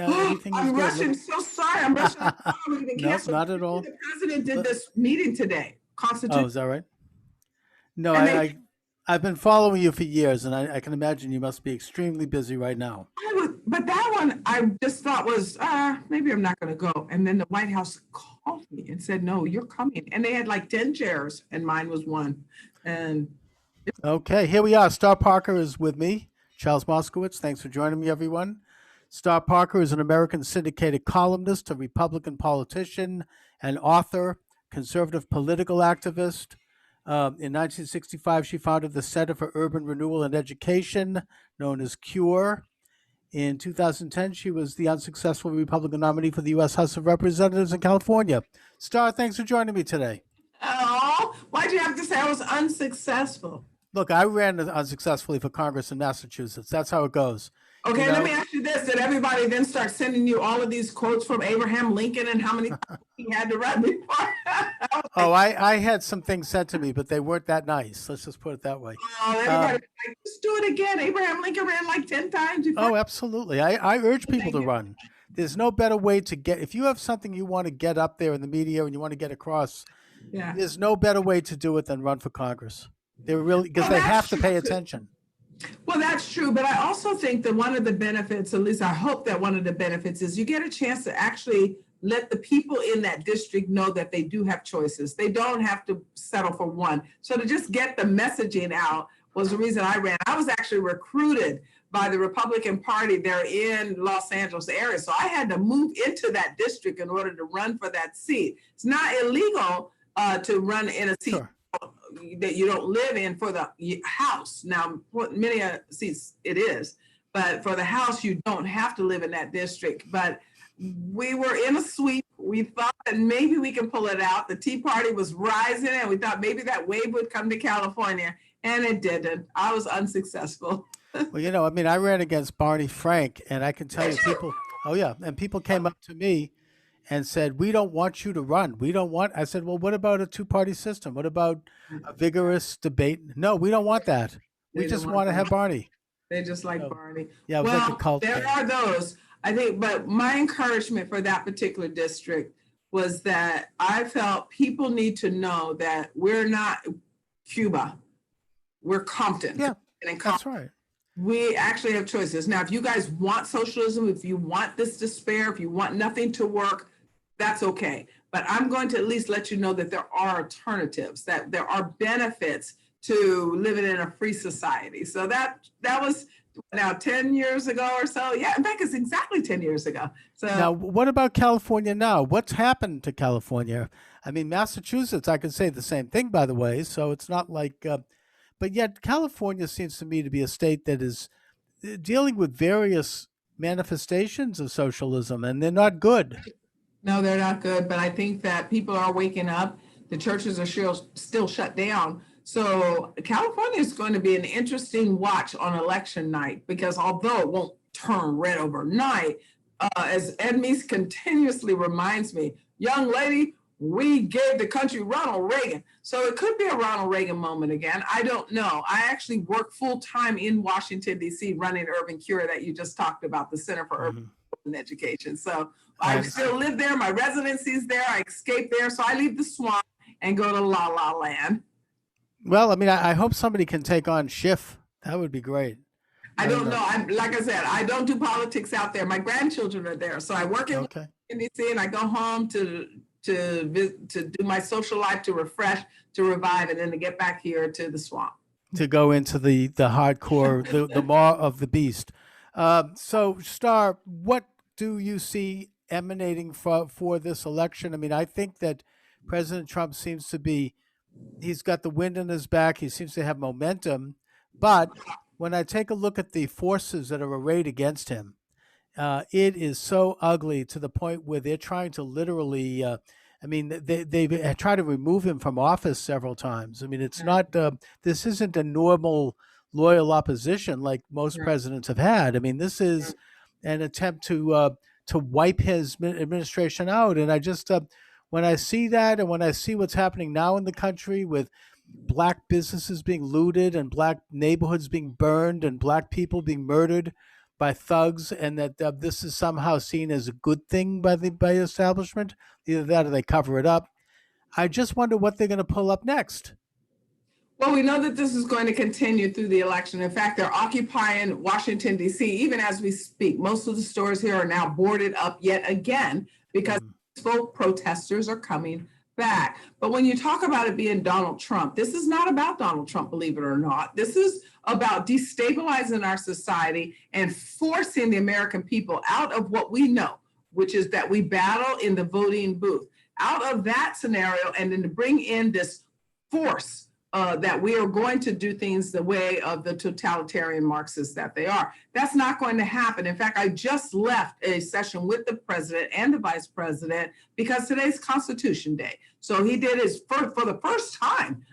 Everything is I'm good. rushing. So sorry. I'm rushing. I don't even Nope, cancel. not at all. The president did this meeting today, Oh, Constitution, is that right? No, and they. I've been following you for years, and I can imagine you must be extremely busy right now. But that one I just thought was maybe I'm not going to go. And then the White House called me and said, "No, you're coming." And they had like 10 chairs, and mine was one. And Okay, here we are. Star Parker is with me, Charles Moscowitz. Thanks for joining me, everyone. Star Parker is an American syndicated columnist, a Republican politician, an author, conservative political activist. In 1965, she founded the Center for Urban Renewal and Education, known as CURE. In 2010, she was the unsuccessful Republican nominee for the U.S. House of Representatives in California. Star, thanks for joining me today. oh, why'd you have to say I was unsuccessful? Look, I ran unsuccessfully for Congress in Massachusetts. That's how it goes. Okay, You let know, me ask you this. Did everybody then start sending you all of these quotes from Abraham Lincoln and how many times he had to run before? oh, I had some things sent to me, but they weren't that nice. Let's just put it that way. Everybody was like, just do it again. Abraham Lincoln ran like 10 times before. Oh, absolutely. I urge people to run. There's no better way to get, if you have something you want to get up there in the media and you want to get across, Yeah. there's no better way to do it than run for Congress. They're really, because they have to pay attention. Well, that's true. But I also think that one of the benefits, at least I hope that one of the benefits is you get a chance to actually let the people in that district know that they do have choices. They don't have to settle for one. So to just get the messaging out was the reason I ran. I was actually recruited by the Republican Party there in Los Angeles area. So I had to move into that district in order to run for that seat. It's not illegal to run in a seat Sure. that you don't live in for the House. Now, many seats it is, but for the House, you don't have to live in that district. But we were in a sweep. We thought that maybe we can pull it out. The Tea Party was rising, and we thought maybe that wave would come to California, and it didn't. I was unsuccessful. Well, you know, I mean, I ran against Barney Frank, and I can tell you people, oh, yeah, and people came up to me and said, we don't want you to run. We don't want, I said, well, what about a two-party system? What about a vigorous debate? No, we don't want that. We just want to have Barney. They just like Barney. Yeah, it was like a cult there thing. are those, I think, but my encouragement for that particular district was that I felt people need to know that we're not Cuba. We're Compton. Yeah, and that's right. We actually have choices. Now, if you guys want socialism, if you want this despair, if you want nothing to work, that's okay. But I'm going to at least let you know that there are alternatives, that there are benefits to living in a free society. So that was now 10 years ago or so. Yeah, in fact, it's exactly 10 years ago. So now, what about California now? What's happened to California? I mean, Massachusetts, I could say the same thing, by the way. So it's not like, but yet California seems to me to be a state that is dealing with various manifestations of socialism, and they're not good. No, they're not good. But I think that people are waking up. The churches are still shut down. So California is going to be an interesting watch on election night, because although it won't turn red overnight, as Ed Meese continuously reminds me, young lady, we gave the country Ronald Reagan. So it could be a Ronald Reagan moment again. I don't know. I actually work full time in Washington, D.C., running Urban Cure that you just talked about, the Center for Urban Education. So I still live there. My residency's there. I escape there. So I leave the swamp and go to La La Land. Well, I mean, I hope somebody can take on Schiff. That would be great. I don't know. Like I said, I don't do politics out there. My grandchildren are there. So I work in D.C. and I go home to do my social life, to refresh, to revive, and then to get back here to the swamp. To go into the hardcore, the maw of the beast. So, Star, what do you see emanating for this election? I mean, I think that President Trump seems to be, he's got the wind in his back. He seems to have momentum. But when I take a look at the forces that are arrayed against him, it is so ugly to the point where they're trying to literally, I mean, they've tried to remove him from office several times. I mean, it's not, this isn't a normal loyal opposition like most presidents have had. I mean, this is an attempt to wipe his administration out. And I just, when I see that, and when I see what's happening now in the country with black businesses being looted and black neighborhoods being burned and black people being murdered, by thugs, and that this is somehow seen as a good thing by the establishment. Either that or they cover it up. I just wonder what they're going to pull up next. Well, we know that this is going to continue through the election. In fact, they're occupying Washington, D.C. even as we speak. Most of the stores here are now boarded up yet again because folk protesters are coming back. But when you talk about it being Donald Trump, this is not about Donald Trump, believe it or not. This is about destabilizing our society and forcing the American people out of what we know, which is that we battle in the voting booth, out of that scenario, and then to bring in this force that we are going to do things the way of the totalitarian Marxists that they are. That's not going to happen. In fact, I just left a session with the president and the vice president because today's Constitution Day. So he did his, for the first time,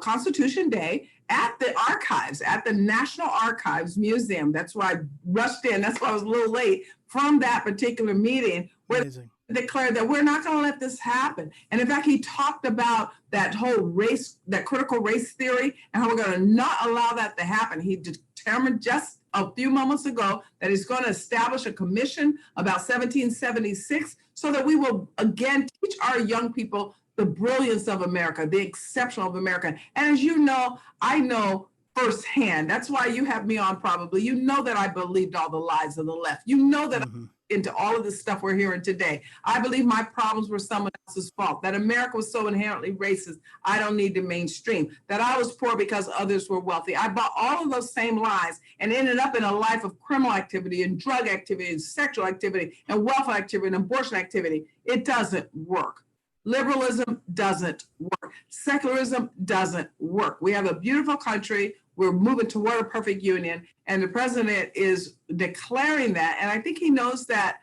Constitution Day at the archives, at the National Archives Museum. That's why I rushed in. That's why I was a little late from that particular meeting where Amazing. declared that we're not going to let this happen. And in fact, he talked about that whole race, that critical race theory, and how we're going to not allow that to happen. He determined just a few moments ago that he's going to establish a commission about 1776 so that we will again teach our young people the brilliance of America, the exception of America. And as you know, I know firsthand, that's why you have me on probably, you know that I believed all the lies of the left. You know that into all of this stuff we're hearing today. I believe my problems were someone else's fault, that America was so inherently racist, I don't need to mainstream, that I was poor because others were wealthy. I bought all of those same lies and ended up in a life of criminal activity and drug activity and sexual activity and welfare activity and abortion activity. It doesn't work. Liberalism doesn't work. Secularism doesn't work. We have a beautiful country. We're moving toward a perfect union, and the president is declaring that. And I think he knows that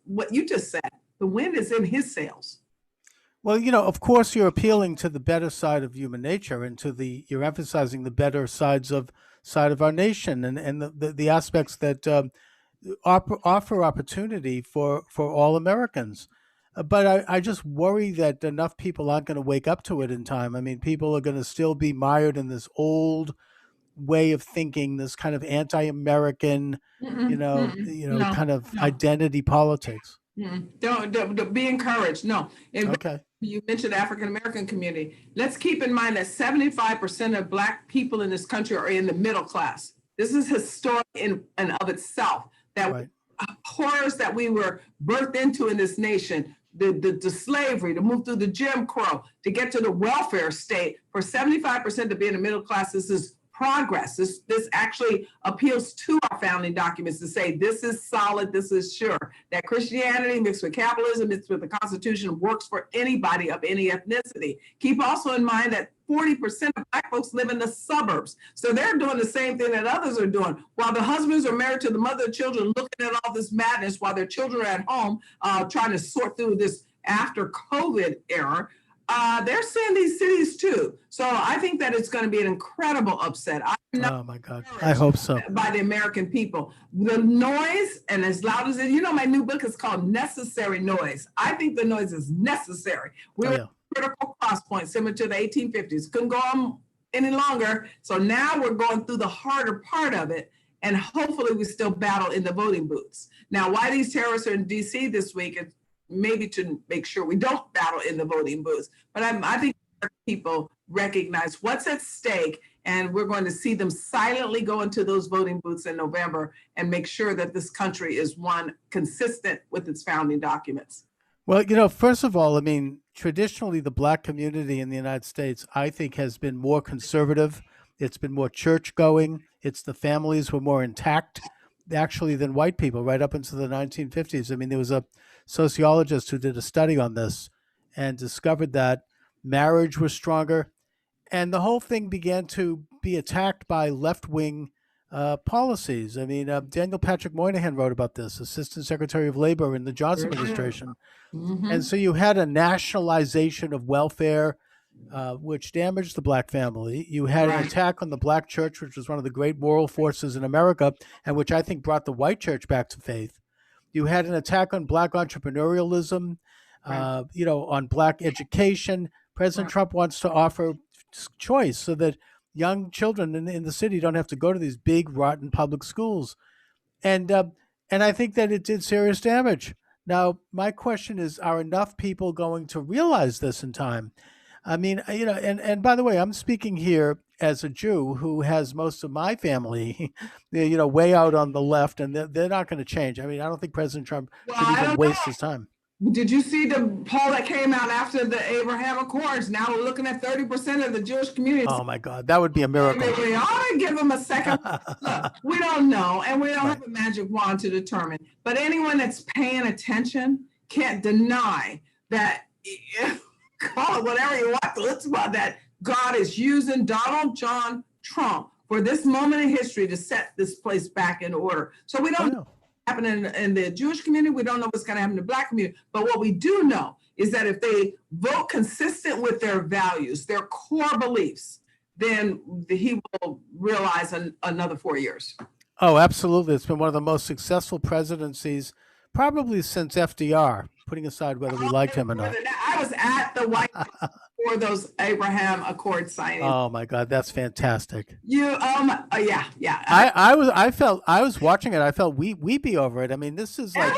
what you just said, the wind is in his sails. Well, of course, you're appealing to the better side of human nature, and you're emphasizing the better side of our nation, and the aspects that offer opportunity for all Americans. But I just worry that enough people aren't going to wake up to it in time. I mean, people are going to still be mired in this old way of thinking, this kind of anti-American, No, kind of no. identity politics. Don't be encouraged. No. Okay. You mentioned the African American community. Let's keep in mind that 75% of Black people in this country are in the middle class. This is historic in and of itself. That Right. horrors that we were birthed into in this nation, the slavery, to move through the Jim Crow, to get to the welfare state, for 75% to be in the middle class, this is progress. This actually appeals to our founding documents to say this is solid, this is sure, that Christianity mixed with capitalism, mixed with the Constitution, works for anybody of any ethnicity. Keep also in mind that 40% of Black folks live in the suburbs. So they're doing the same thing that others are doing. While the husbands are married to the mother of children, looking at all this madness while their children are at home, trying to sort through this after COVID era, they're seeing these cities too. So I think that it's going to be an incredible upset. Oh my God. I hope so. By the American people. The noise, and as loud as it, my new book is called Necessary Noise. I think the noise is necessary. We're at a critical cross point, similar to the 1850s. Couldn't go on any longer. So now we're going through the harder part of it. And hopefully we still battle in the voting booths. Now, why these terrorists are in DC this week is maybe to make sure we don't battle in the voting booths. But I think people recognize what's at stake, and we're going to see them silently go into those voting booths in November and make sure that this country is one consistent with its founding documents. Well, first of all, I mean, traditionally, the Black community in the United States, I think, has been more conservative. It's been more church going. The families were more intact, actually, than white people right up into the 1950s. I mean, there was a sociologist who did a study on this and discovered that marriage was stronger, and the whole thing began to be attacked by left-wing policies. I mean, Daniel Patrick Moynihan wrote about this, Assistant Secretary of Labor in the Johnson administration. And so you had a nationalization of welfare, which damaged the Black family. You had an attack on the Black church, which was one of the great moral forces in America, and which I think brought the white church back to faith. You had an attack on Black entrepreneurialism, on Black education. President Trump wants to offer choice so that young children in the city don't have to go to these big, rotten public schools. and and I think that it did serious damage. Now, my question is: are enough people going to realize this in time? I mean, and by the way, I'm speaking here as a Jew who has most of my family, way out on the left, and they're not going to change. I mean, I don't think President Trump Well, should I even don't know. waste his time. Did you see the poll that came out after the Abraham Accords? Now we're looking at 30% of the Jewish community. Oh my God, that would be a miracle. We ought to give them a second. Look, we don't know, and we don't have a magic wand to determine. But anyone that's paying attention can't deny that. Call it whatever you want to listen about that. God is using Donald John Trump for this moment in history to set this place back in order. So we don't know happening in the Jewish community. We don't know what's going to happen in the Black community. But what we do know is that if they vote consistent with their values, their core beliefs, then he will realize another 4 years. Oh, absolutely. It's been one of the most successful presidencies probably since FDR, putting aside whether we liked him or not. I was at the White House for those Abraham Accord signings. Oh my God, that's fantastic. Yeah. I was watching it. I felt weepy over it. I mean, this is like,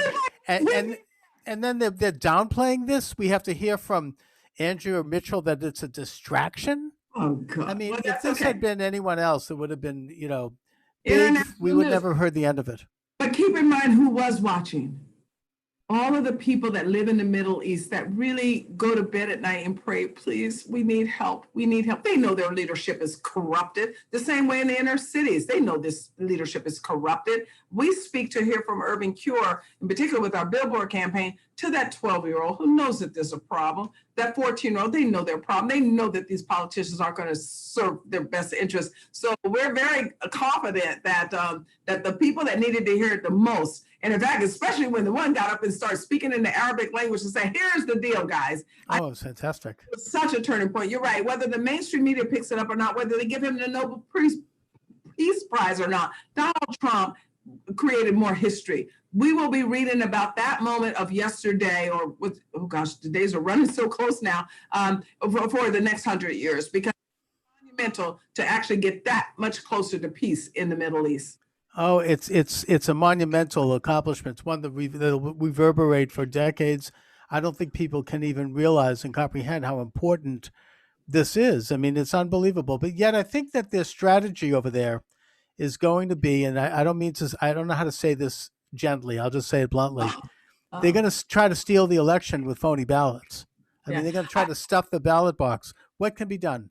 and then they're downplaying this. We have to hear from Andrew Mitchell that it's a distraction. Oh God. I mean, if this had been anyone else, it would have been, big. We would never heard the end of it. But keep in mind who was watching. All of the people that live in the Middle East that really go to bed at night and pray, please, we need help. We need help. They know their leadership is corrupted. The same way in the inner cities, they know this leadership is corrupted. We speak to hear from Urban Cure, in particular with our Billboard campaign, to that 12-year-old who knows that there's a problem. That 14-year-old, they know their problem. They know that these politicians aren't going to serve their best interests. So we're very confident that that the people that needed to hear it the most, and in fact, especially when the one got up and started speaking in the Arabic language and saying, here's the deal, guys. Oh, it's fantastic. It's such a turning point. You're right. Whether the mainstream media picks it up or not, whether they give him the Nobel Peace Prize or not, Donald Trump created more history. We will be reading about that moment of yesterday, or with, oh gosh, the days are running so close now, for the next 100 years, because it's monumental to actually get that much closer to peace in the Middle East. Oh, it's a monumental accomplishment. It's one that'll reverberate for decades. I don't think people can even realize and comprehend how important this is. I mean, it's unbelievable. But yet I think that their strategy over there is going to be, and I don't know how to say this gently, I'll just say it bluntly. They're going to try to steal the election with phony ballots. I mean, they're going to try to stuff the ballot box. What can be done?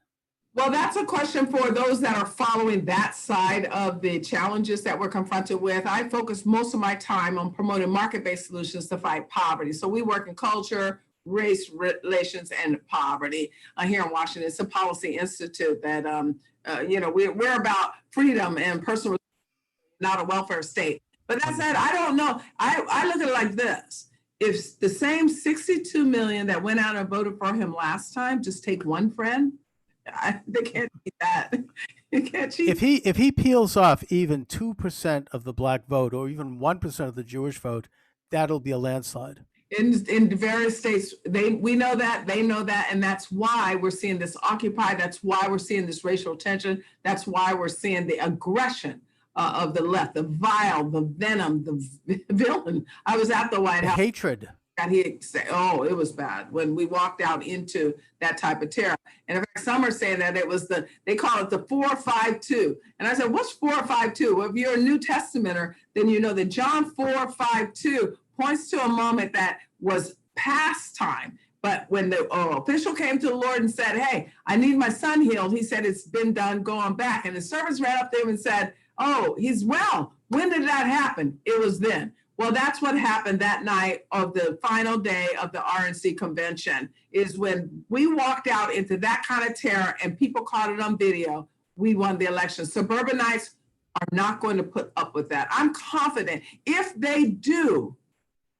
Well, that's a question for those that are following that side of the challenges that we're confronted with. I focus most of my time on promoting market-based solutions to fight poverty. So we work in culture, race relations, and poverty here in Washington. It's a policy institute that, we're about freedom and personal, not a welfare state. But that said, I don't know. I look at it like this. If the same 62 million that went out and voted for him last time just take one friend, they can't cheat that. You can't cheat. If he peels off even 2% of the black vote, or even 1% of the Jewish vote, that'll be a landslide. In the various states, we know that, they know that, and that's why we're seeing this Occupy. That's why we're seeing this racial tension. That's why we're seeing the aggression of the left, the vile, the venom, the villain. I was at the White House. Hatred. And he'd say, oh, it was bad when we walked out into that type of terror. And in fact, some are saying that it was they call it the 452. And I said, what's 452? Well, if you're a New Testamenter, then you know that John 4:52 points to a moment that was past time. But when the official came to the Lord and said, hey, I need my son healed, he said, it's been done, go on back. And the servants ran up to him and said, oh, he's well. When did that happen? It was then. Well, that's what happened that night of the final day of the RNC convention, is when we walked out into that kind of terror and people caught it on video, we won the election. Suburbanites are not going to put up with that. I'm confident if they do,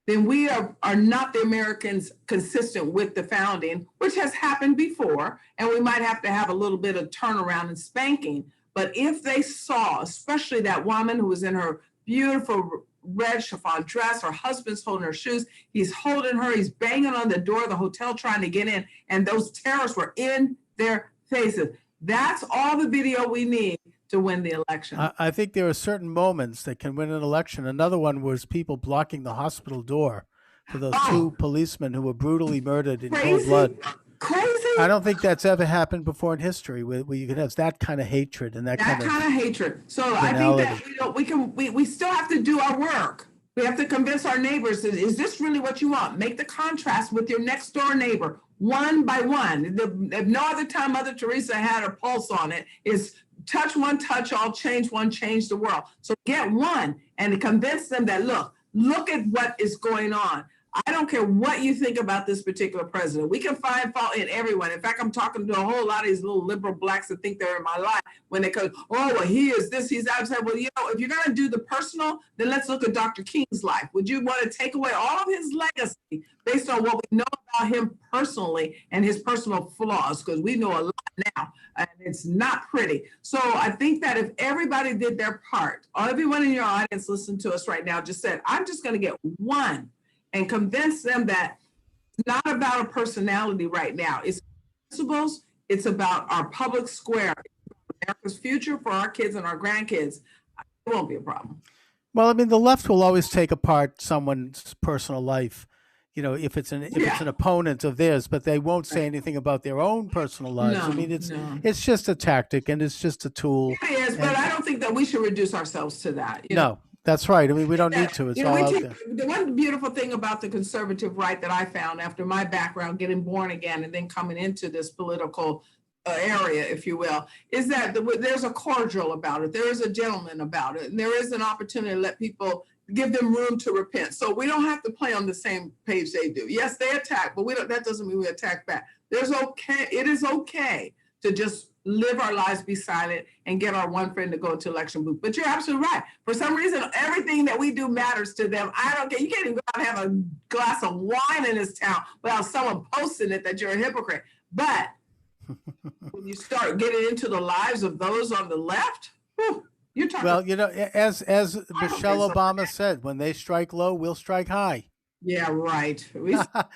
then we are not the Americans consistent with the founding, which has happened before, and we might have to have a little bit of turnaround and spanking. But if they saw, especially that woman who was in her beautiful red chiffon dress, her husband's holding her shoes, he's holding her, he's banging on the door of the hotel trying to get in, and those terrorists were in their faces. That's all the video we need to win the election. I think there are certain moments that can win an election. Another one was people blocking the hospital door for those two policemen who were brutally murdered in cold blood. Crazy. I don't think that's ever happened before in history where you can have that kind of hatred and that kind of hatred. So I think that we still have to do our work. We have to convince our neighbors, is this really what you want? Make the contrast with your next door neighbor, one by one. If no other time Mother Teresa had her pulse on it, is touch one, touch all, change one, change the world. So get one and convince them that, look at what is going on. I don't care what you think about this particular president. We can find fault in everyone. In fact, I'm talking to a whole lot of these little liberal blacks that think they're in my life when they go, oh, well, he is this, he's that. I said, well, if you're going to do the personal, then let's look at Dr. King's life. Would you want to take away all of his legacy based on what we know about him personally and his personal flaws? Because we know a lot now, and it's not pretty. So I think that if everybody did their part, or everyone in your audience listening to us right now just said, I'm just going to get one, and convince them that it's not about a personality right now. It's principles. It's about our public square, America's future for our kids and our grandkids. It won't be a problem. Well, I mean, the left will always take apart someone's personal life, if it's an opponent of theirs, but they won't say anything about their own personal lives. No, I mean, it's just a tactic and it's just a tool. It is, but I don't think that we should reduce ourselves to that. No. That's right. I mean, we don't need to. It's all out there. The one beautiful thing about the conservative right that I found after my background, getting born again and then coming into this political area, if you will, is that there's a cordial about it. There is a gentleman about it. And there is an opportunity to let people, give them room to repent. So we don't have to play on the same page they do. Yes, they attack, but that doesn't mean we attack back. It is okay to just live our lives, be silent, and get our one friend to go to election booth. But you're absolutely right. For some reason, everything that we do matters to them. I don't care. You can't even go out and have a glass of wine in this town without someone posting it that you're a hypocrite. But when you start getting into the lives of those on the left, you're talking. Well, as Michelle Obama said, when they strike low, we'll strike high. Yeah, right.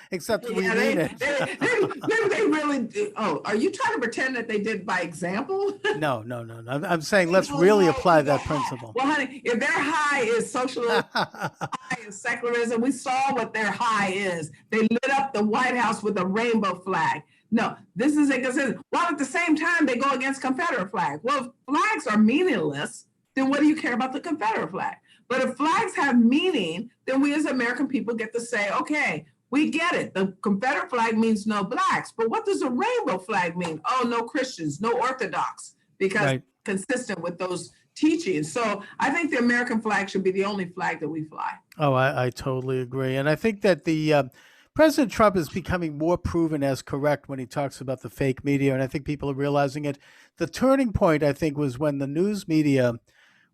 Except we need it. They really do. Oh, are you trying to pretend that they did by example? No. I'm saying let's really apply that principle. Well, honey, if their high is socialism, high is secularism, we saw what their high is. They lit up the White House with a rainbow flag. No, this is inconsistent. While at the same time, they go against Confederate flag. Well, if flags are meaningless, then what do you care about the Confederate flag? But if flags have meaning, then we as American people get to say, okay, we get it. The Confederate flag means no blacks. But what does a rainbow flag mean? Oh, no Christians, no Orthodox, because it's consistent with those teachings. So I think the American flag should be the only flag that we fly. Oh, I totally agree. And I think that the President Trump is becoming more proven as correct when he talks about the fake media. And I think people are realizing it. The turning point, I think, was when the news media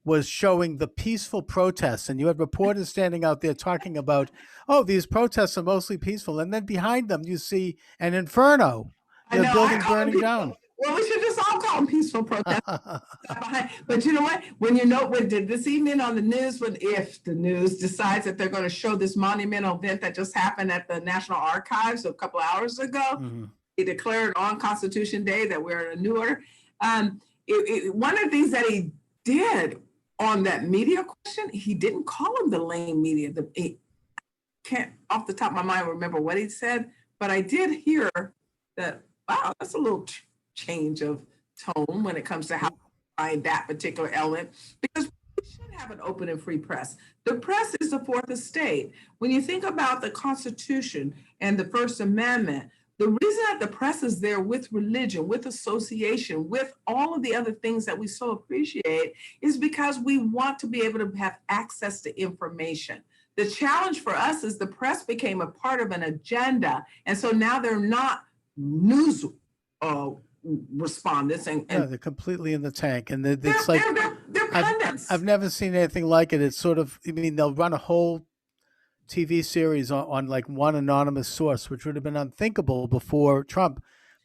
was showing the peaceful protests, and you had reporters standing out there talking about, oh, these protests are mostly peaceful, and then behind them you see an inferno, the building burning down. Well, we should just all call them peaceful protests. But you know what? When this evening on the news, if the news decides that they're going to show this monumental event that just happened at the National Archives a couple of hours ago, he declared on Constitution Day that we're in a new order. One of the things that he did on that media question, he didn't call them the lame media. I can't off the top of my mind remember what he said, but I did hear that, wow, that's a little change of tone when it comes to how to find that particular element, because we should have an open and free press. The press is the fourth estate. When you think about the Constitution and the First Amendment, the reason that the press is there with religion, with association, with all of the other things that we so appreciate is because we want to be able to have access to information. The challenge for us is the press became a part of an agenda. And so now they're not news respondents. And they're completely in the tank. And they're pundits. I've never seen anything like it. It's sort of, they'll run a whole TV series on like one anonymous source, which would have been unthinkable before Trump.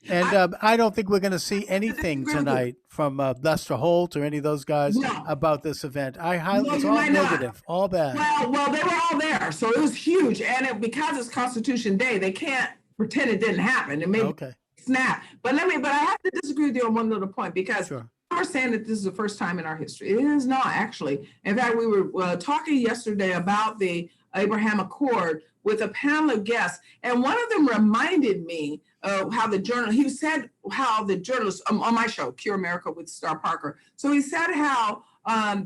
And I don't think we're going to see anything tonight from Lester Holt or any of those guys about this event. It's all negative, all bad. Well, they were all there, so it was huge. And because it's Constitution Day, they can't pretend it didn't happen. It may snap. But I have to disagree with you on one little point, because we're saying that this is the first time in our history. It is not, actually. In fact, we were talking yesterday about the Abraham Accord with a panel of guests, and one of them reminded me of how he said how the journalists on my show, Cure America with Star Parker. So he said how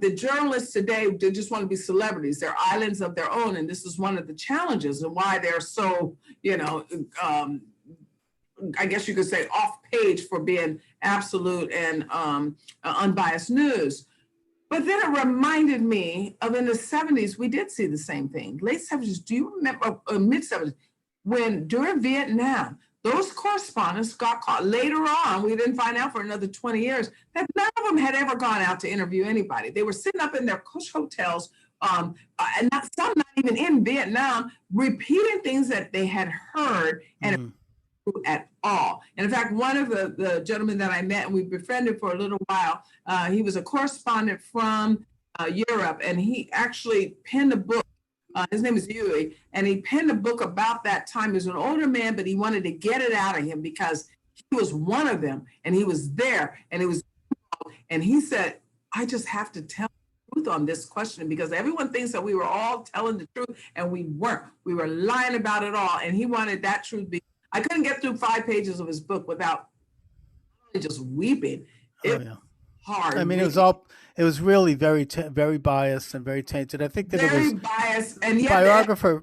the journalists today, they just want to be celebrities. They're islands of their own, and this is one of the challenges and why they're so, I guess you could say off page for being absolute and unbiased news. But then it reminded me of in the 70s, we did see the same thing. Late 70s, do you remember, mid 70s, when during Vietnam, those correspondents got caught. Later on, we didn't find out for another 20 years that none of them had ever gone out to interview anybody. They were sitting up in their cush hotels, and some not even in Vietnam, repeating things that they had heard and at all. And in fact, one of the gentlemen that I met and we befriended for a little while, he was a correspondent from Europe, and he actually penned a book. His name is Yui, and he penned a book about that time. He was an older man, but he wanted to get it out of him because he was one of them, and he was there, and he said, I just have to tell the truth on this question because everyone thinks that we were all telling the truth, and we weren't. We were lying about it all, and he wanted that truth to be. I couldn't get through 5 pages of his book without just weeping. It was hard. I mean, it was really very biased and very tainted. I think that very it was biased, and yet biographer.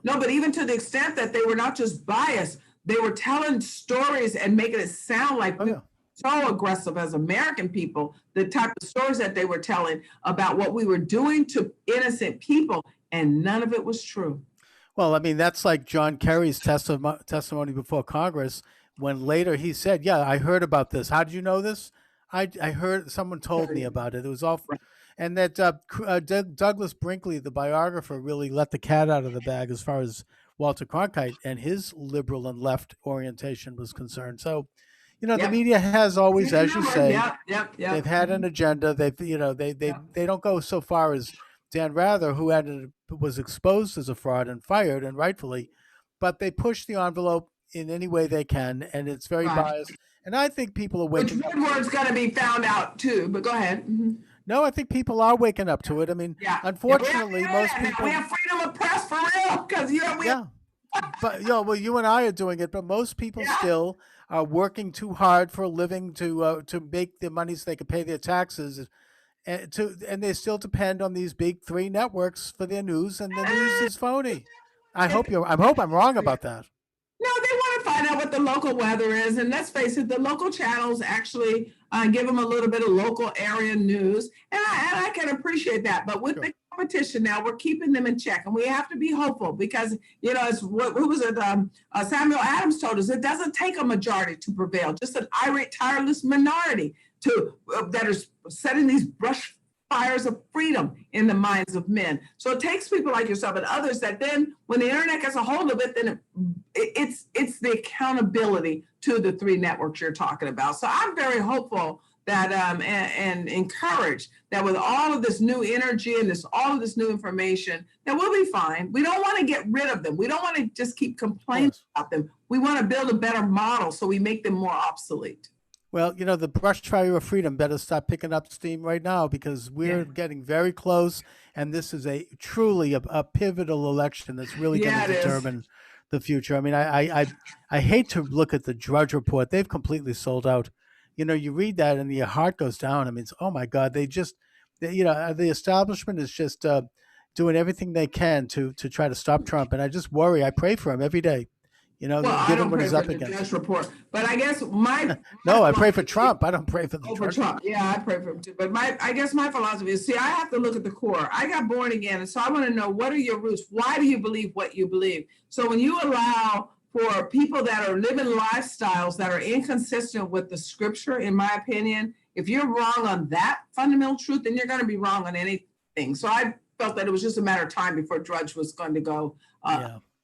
No, but even to the extent that they were not just biased, they were telling stories and making it sound like so aggressive as American people. The type of stories that they were telling about what we were doing to innocent people, and none of it was true. Well, I mean, that's like John Kerry's testimony before Congress, when later he said, yeah, I heard about this. How did you know this? I heard, someone told me about it. It was all, and that Douglas Brinkley, the biographer, really let the cat out of the bag as far as Walter Cronkite and his liberal and left orientation was concerned. So, the media has always, as you say, they've had an agenda. They don't go so far as Dan Rather, who was exposed as a fraud and fired, and rightfully, but they push the envelope in any way they can, and it's very biased. And I think people are waking up. Which Woodward's going to be found out too, but go ahead. Mm-hmm. No, I think people are waking up to it. I mean, unfortunately, most people. We have freedom of press for real, because But well, you and I are doing it, but most people still are working too hard for a living to make the money so they can pay their taxes. And they still depend on these big 3 networks for their news, and the news is phony. I hope I'm wrong about that. No, they want to find out what the local weather is, and let's face it, the local channels actually give them a little bit of local area news, and I can appreciate that. But with the competition now, we're keeping them in check, and we have to be hopeful because it's who was it? Samuel Adams told us it doesn't take a majority to prevail, just an irate, tireless minority that are setting these brush fires of freedom in the minds of men. So it takes people like yourself and others that then, when the internet gets a hold of it, then it's the accountability to the 3 networks you're talking about. So I'm very hopeful that and encouraged that with all of this new energy and all of this new information, that we'll be fine. We don't want to get rid of them. We don't want to just keep complaining about them. We want to build a better model so we make them more obsolete. Well, the brush fire of freedom better start picking up steam right now, because we're getting very close, and this is truly a pivotal election that's really going to determine the future. I mean, I hate to look at the Drudge Report. They've completely sold out. You read that and your heart goes down. I mean, oh my God, the establishment is just doing everything they can to try to stop Trump, and I just worry. I pray for him every day. I don't pray for the Drudge Report, but I guess I pray for Trump. I don't pray for the Drudge Trump. Yeah, I pray for him too. But I guess my philosophy is, I have to look at the core. I got born again, and so I want to know, what are your roots? Why do you believe what you believe? So when you allow for people that are living lifestyles that are inconsistent with the scripture, in my opinion, if you're wrong on that fundamental truth, then you're going to be wrong on anything. So I felt that it was just a matter of time before Drudge was going to go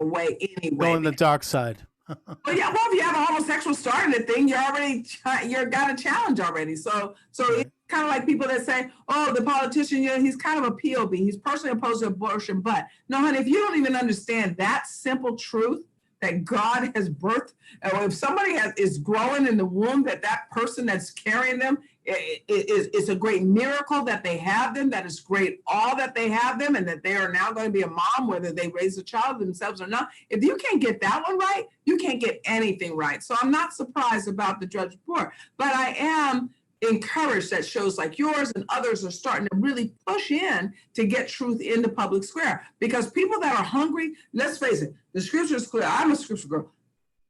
away anyway. Go on the dark side. Well, if you have a homosexual starting the thing, you're got a challenge already. So it's kind of like people that say, oh, the politician, he's kind of a POB. He's personally opposed to abortion. But no, honey, if you don't even understand that simple truth, that God has birthed, or if somebody is growing in the womb, that person that's carrying them is a great miracle that they have them, that is great all that they have them, and that they are now going to be a mom, whether they raise a child themselves or not. If you can't get that one right, you can't get anything right. So I'm not surprised about the Drudge Report, but I am encouraged that shows like yours and others are starting to really push in to get truth in the public square, because people that are hungry, let's face it, the scripture is clear. I'm a scripture girl.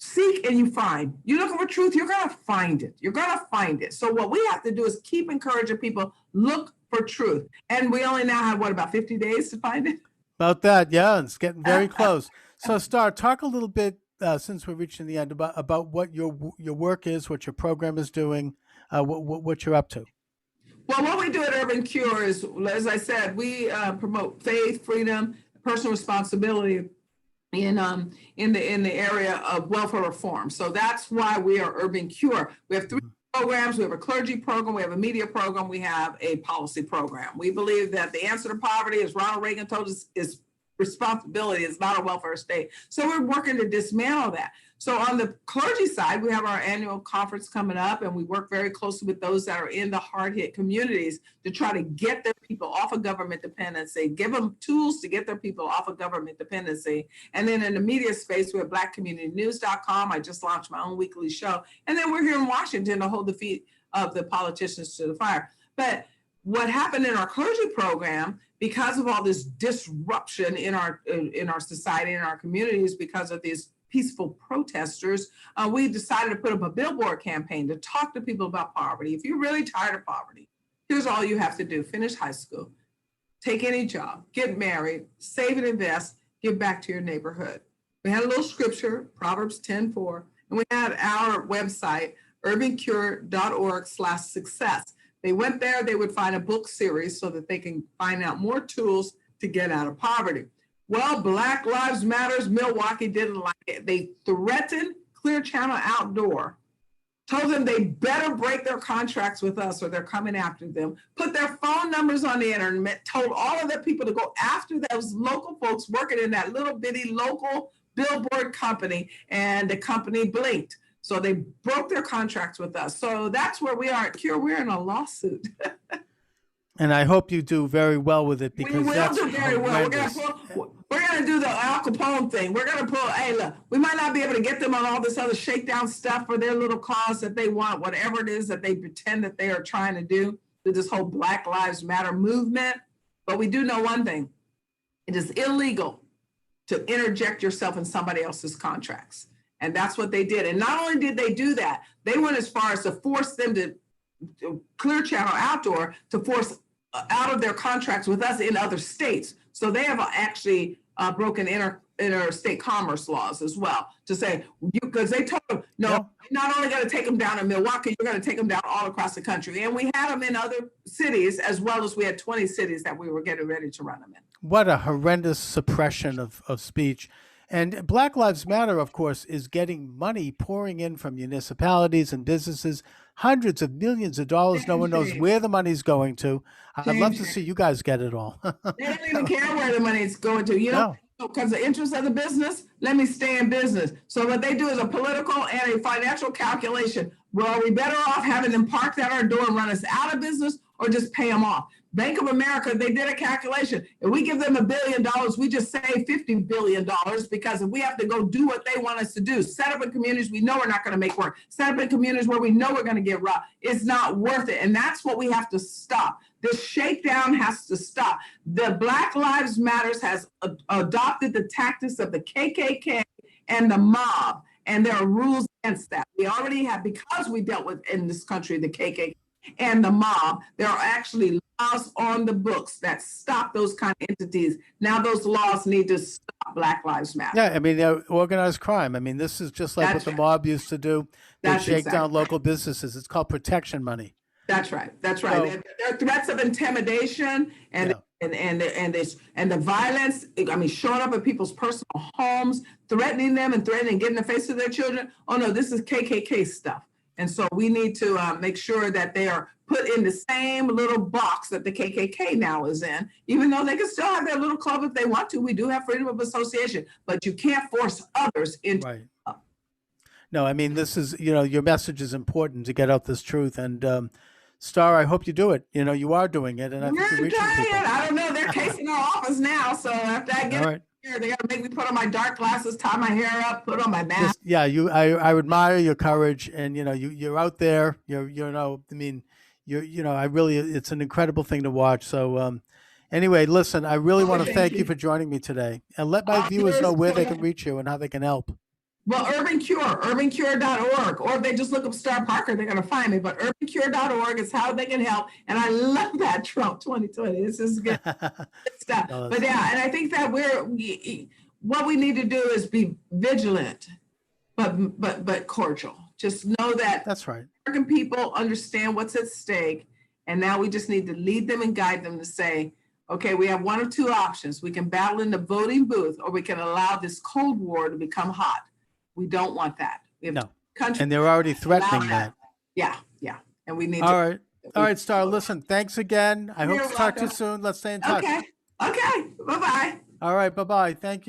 Seek and you find. You're looking for truth, you're going to find it. You're going to find it. So what we have to do is keep encouraging people, look for truth. And we only now have, what, about 50 days to find it? About that, yeah, it's getting very close. So, Star, talk a little bit, since we're reaching the end, about what your work is, what your program is doing, what you're up to. Well, what we do at Urban Cure is, as I said, we promote faith, freedom, personal responsibility in the area of welfare reform. So that's why we are Urban Cure. We have 3 programs. We have a clergy program, we have a media program, we have a policy program. We believe that the answer to poverty, as Ronald Reagan told us, is responsibility. It's not a welfare state. So we're working to dismantle that. So on the clergy side, we have our annual conference coming up, and we work very closely with those that are in the hard-hit communities to try to get their people off of government dependency, give them tools to get their people off of government dependency. And then in the media space, we have blackcommunitynews.com. I just launched my own weekly show. And then we're here in Washington to hold the feet of the politicians to the fire. But what happened in our clergy program, because of all this disruption in our society, in our communities, because of these peaceful protesters, we decided to put up a billboard campaign to talk to people about poverty. If you're really tired of poverty, here's all you have to do. Finish high school, take any job, get married, save and invest, give back to your neighborhood. We had a little scripture, Proverbs 10:4, and we had our website, urbancure.org/success. They went there, they would find a book series so that they can find out more tools to get out of poverty. Well, Black Lives Matters Milwaukee didn't like it. They threatened Clear Channel Outdoor, told them they better break their contracts with us or they're coming after them, put their phone numbers on the internet, told all of their people to go after those local folks working in that little bitty local billboard company, and the company blinked. So they broke their contracts with us. So that's where we are at Cure. We're in a lawsuit. And I hope you do very well with it, because we will that's do very well. We're going to do the Al Capone thing. We're going to pull, hey, look, we might not be able to get them on all this other shakedown stuff for their little cause that they want, whatever it is that they pretend that they are trying to do through this whole Black Lives Matter movement. But we do know one thing. It is illegal to interject yourself in somebody else's contracts. And that's what they did. And not only did they do that, they went as far as to force them to Clear Channel Outdoor to force out of their contracts with us in other states. So they have actually broken interstate commerce laws as well, to say, because they told them, no, you're not only going to take them down in Milwaukee, you're going to take them down all across the country. And we had them in other cities, as well as we had 20 cities that we were getting ready to run them in. What a horrendous suppression of speech. And Black Lives Matter, of course, is getting money pouring in from municipalities and businesses, hundreds of millions of dollars. No one knows where the money's going to. I'd love to see you guys get it all. They don't even care where the money is going to, because the interest of the business, let me stay in business. So what they do is a political and a financial calculation. Well, are we better off having them parked at our door and run us out of business, or just pay them off? Bank of America, they did a calculation. If we give them $1 billion, we just save $50 billion, because if we have to go do what they want us to do, set up in communities we know we're not going to make work, set up in communities where we know we're going to get robbed, it's not worth it. And that's what we have to stop. This shakedown has to stop. The Black Lives Matters has adopted the tactics of the KKK and the mob, and there are rules against that. We already have, because we dealt with in this country the KKK and the mob, there are actually laws on the books that stop those kind of entities. Now those laws need to stop Black Lives Matter. Yeah, I mean, organized crime. I mean, this is just like what the mob used to do. They shake down local businesses. It's called protection money. That's right. That's right. So, there are threats of intimidation and the violence. I mean, showing up at people's personal homes, threatening them and getting in the face of their children. Oh no, this is KKK stuff. And so we need to make sure that they are put in the same little box that the KKK now is in, even though they can still have their little club if they want to. We do have freedom of association, but you can't force others into. Right. No, I mean, this is, your message is important to get out this truth. And Star, I hope you do it. You are doing it. And I think We're you're reaching trying. people. I don't know. They're casing our office now. So after I get All right. here, they got to make me put on my dark glasses, tie my hair up, put on my mask. Yeah, I admire your courage, and you're out there. I really, it's an incredible thing to watch. So anyway, listen, I really want to thank you for joining me today, and let my viewers know where they can reach you and how they can help. Well, Urban Cure, urbancure.org, or if they just look up Star Parker, they're going to find me. But urbancure.org is how they can help. And I love that Trump 2020. This is good stuff. But yeah, and I think that what we need to do is be vigilant, but cordial. Just know that that's right. American people understand what's at stake. And now we just need to lead them and guide them to say, okay, we have one of two options. We can battle in the voting booth, or we can allow this Cold War to become hot. We don't want that. No. And they're already threatening that. Yeah. And we need All right, Star, listen, thanks again. I hope to talk to you soon. Let's stay in touch. Okay. Bye-bye. All right, bye-bye. Thank you.